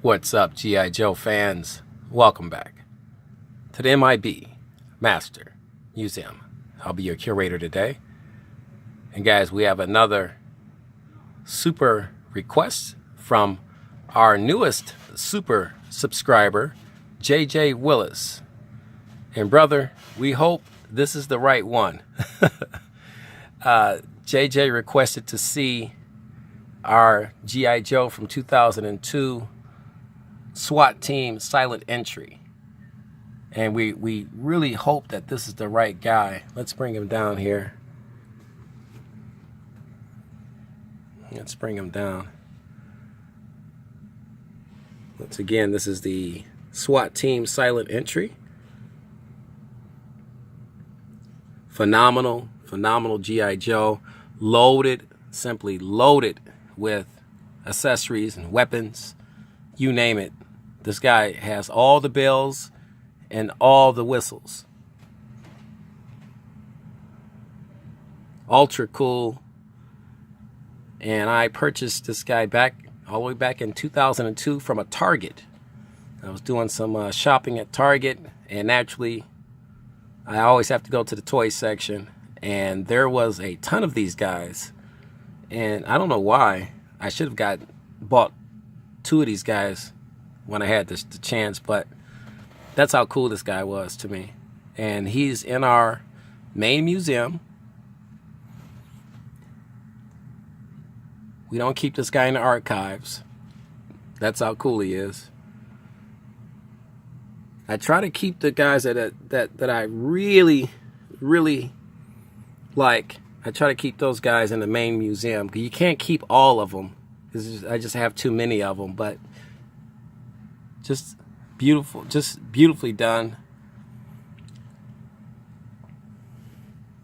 What's up, G.I. Joe fans? Welcome back to the M.I.B. Master Museum. I'll be your curator today. And guys, we have another super request from our newest super subscriber, J.J. Willis. And brother, we hope this is the right one. J.J. requested to see our G.I. Joe from 2002 SWAT team silent entry. And we really hope that this is the right guy. Let's bring him down here. Let's bring him down. Once again, this is the SWAT team silent entry. Phenomenal G.I. Joe. Loaded, simply loaded with accessories and weapons. You name it. This guy has all the bells and all the whistles. Ultra cool. And I purchased this guy all the way back in 2002 from a Target. I was doing some shopping at Target, and naturally I always have to go to the toy section, and there was a ton of these guys, and I don't know why. I should have bought two of these guys when I had the chance, but that's how cool this guy was to me. And he's in our main museum. We don't keep this guy in the archives. That's how cool he is. I try to keep the guys that I really like. I try to keep those guys in the main museum. You can't keep all of them. I just have too many of them. But just beautiful, just beautifully done.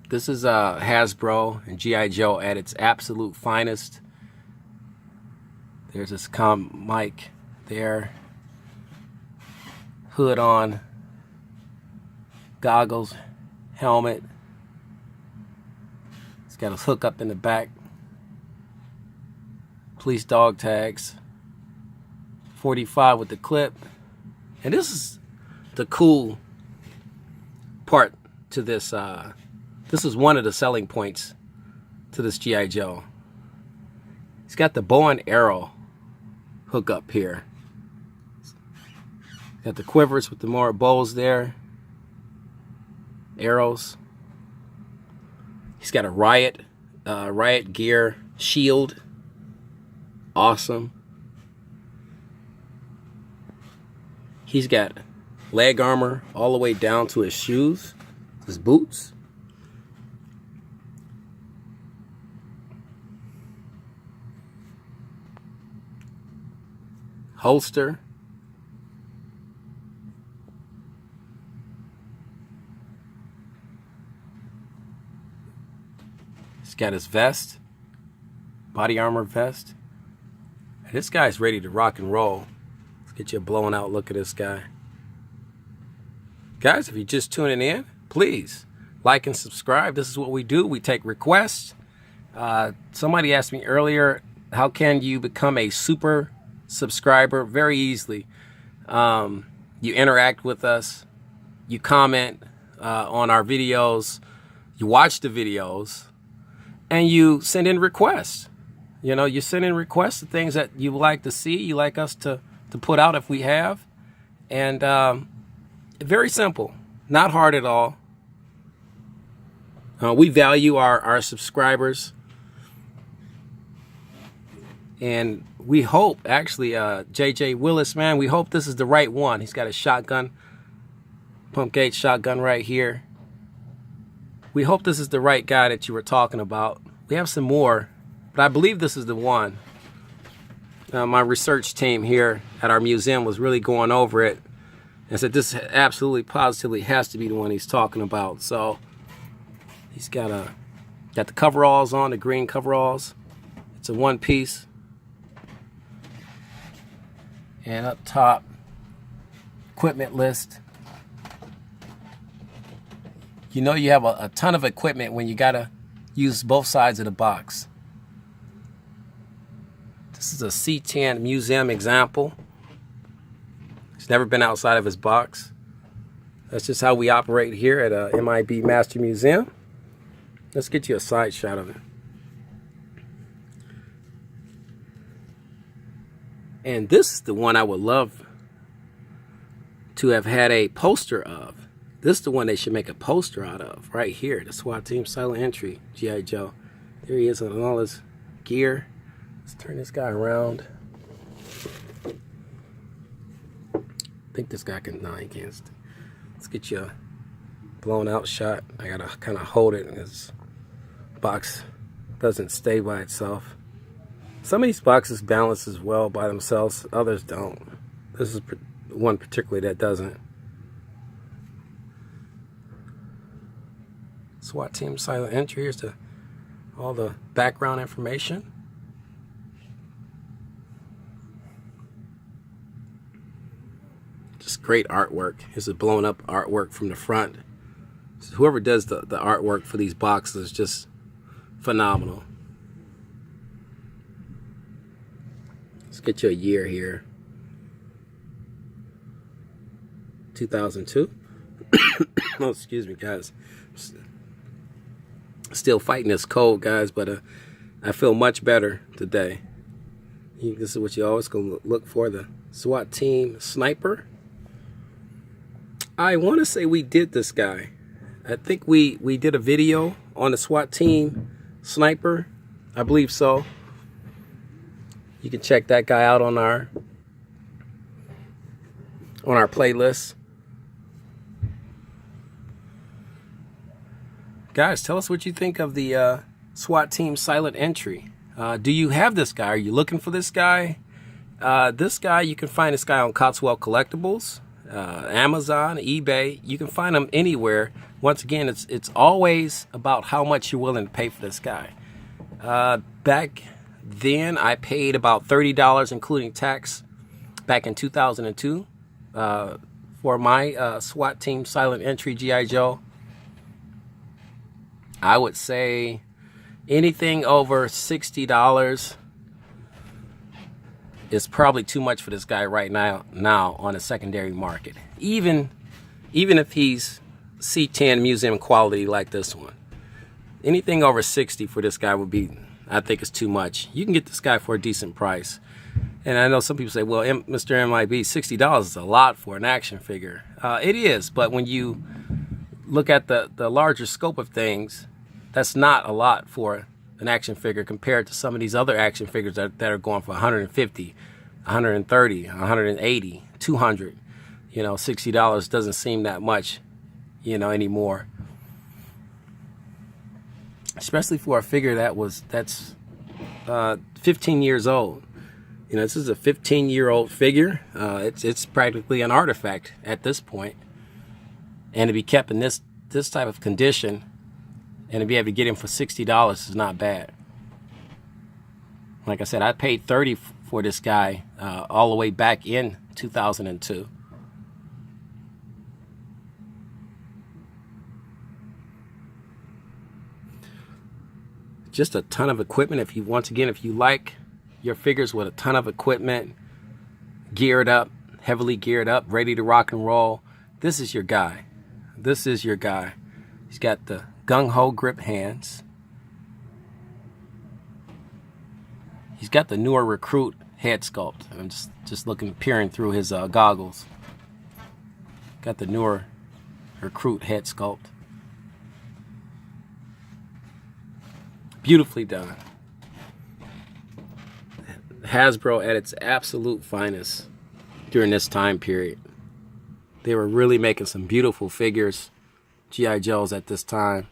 This is Hasbro and G.I. Joe at its absolute finest. There's this mic there. Hood on. Goggles. Helmet. It's got his hook up in the back. Police dog tags. 45 with the clip. And this is the cool part to this. This is one of the selling points to this G.I. Joe. He's got the bow and arrow hook up here. Got the quivers with the more bows there. Arrows. He's got a riot gear shield. Awesome. He's got leg armor all the way down to his shoes, his boots. Holster. He's got his vest, body armor vest. And this guy's ready to rock and roll. Let's get you a blown out look at this guy. Guys, if you're just tuning in, please like and subscribe. This is what we do. We take requests. Somebody asked me earlier, how can you become a super subscriber? Very easily. You interact with us. You comment on our videos. You watch the videos. And you send in requests. You know, you send in requests of things that you like to see, you like us to put out if we have. And very simple, not hard at all. We value our subscribers. And we hope, actually, J.J. Willis, man, we hope this is the right one. He's got a shotgun, pump gauge shotgun right here. We hope this is the right guy that you were talking about. We have some more, but I believe this is the one. My research team here at our museum was really going over it and said this absolutely, positively has to be the one he's talking about. So he's got the coveralls on, the green coveralls. It's a one piece. And up top, equipment list. You know you have a ton of equipment when you gotta use both sides of the box. This is a C10 museum example. He's never been outside of his box. That's just how we operate here at M.I.B. Master Museum. Let's get you a side shot of it. And this is the one I would love to have had a poster of. This is the one they should make a poster out of, right here. The SWAT Team Silent Entry, G.I. Joe. There he is in all his gear. Let's turn this guy around. I think this guy can, no, he can't. Let's get you a blown out shot. I gotta kind of hold it, and this box doesn't stay by itself. Some of these boxes balance as well by themselves, others don't. This is one particularly that doesn't. SWAT Team Silent Entry. Here's all the background information. Just great artwork. Here's a blown up artwork from the front. So whoever does the artwork for these boxes is just phenomenal. Let's get you a year here. 2002. Oh, excuse me, guys. Still fighting this cold, guys, but I feel much better today. This is what you always gonna look for, the SWAT Team Sniper. I want to say we did this guy. I think we did a video on the SWAT Team Sniper. I believe so. You can check that guy out on our playlist. Guys, tell us what you think of the SWAT Team Silent Entry. Do you have this guy? Are you looking for this guy? This guy, you can find this guy on Cotswold Collectibles, Amazon, eBay. You can find him anywhere. Once again, it's always about how much you're willing to pay for this guy. Back then, I paid about $30, including tax, back in 2002 for my SWAT Team Silent Entry G.I. Joe. I would say anything over $60 is probably too much for this guy right now on a secondary market. Even if he's C10 museum quality like this one. Anything over 60 for this guy would be, I think, is too much. You can get this guy for a decent price. And I know some people say, well, Mr. M.I.B, $60 is a lot for an action figure. It is, but when you look at the larger scope of things, that's not a lot for an action figure compared to some of these other action figures that are going for 150, 130, 180, 200. You know, $60 doesn't seem that much, you know, anymore. Especially for a figure that's 15 years old. You know, this is a 15-year-old figure. It's practically an artifact at this point. And to be kept in this type of condition and to be able to get him for $60 is not bad. Like I said, I paid $30 for this guy all the way back in 2002. Just a ton of equipment. If you like your figures with a ton of equipment, geared up, heavily geared up, ready to rock and roll, this is your guy. This is your guy. He's got the gung-ho grip hands. He's got the newer recruit head sculpt. I'm just peering through his goggles. Got the newer recruit head sculpt. Beautifully done. Hasbro at its absolute finest during this time period. They were really making some beautiful figures, G.I. Joes, at this time.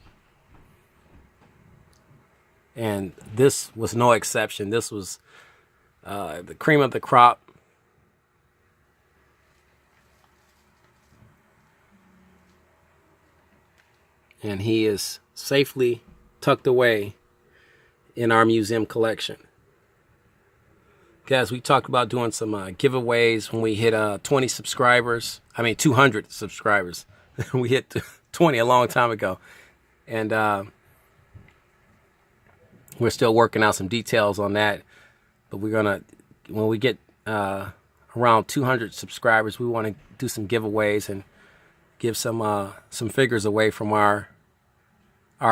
And this was no exception. This was the cream of the crop. And he is safely tucked away in our museum collection. Guys, we talked about doing some giveaways when we hit 200 subscribers. We hit 20 a long time ago. And we're still working out some details on that. But we're going to, when we get around 200 subscribers, we want to do some giveaways and give some figures away from our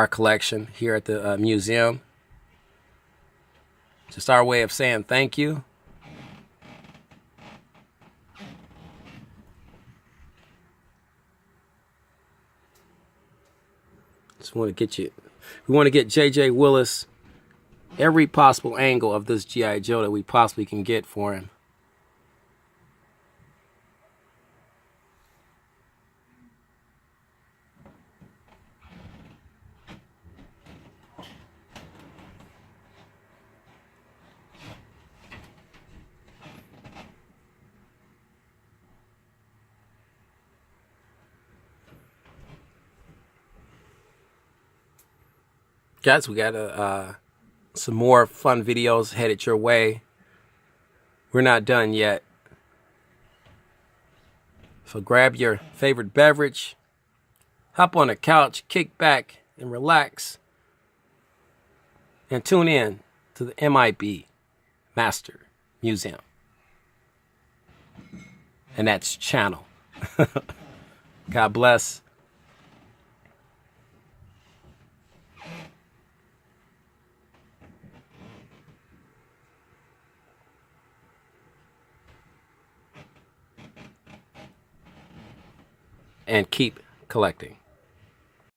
collection here at the museum. Just our way of saying thank you. Just want to get you. We want to get J.J. Willis every possible angle of this G.I. Joe that we possibly can get for him. Guys, we got some more fun videos headed your way. We're not done yet. So grab your favorite beverage, hop on the couch, kick back, and relax. And tune in to the M.I.B. Master Museum. And that's channel. God bless. And keep collecting.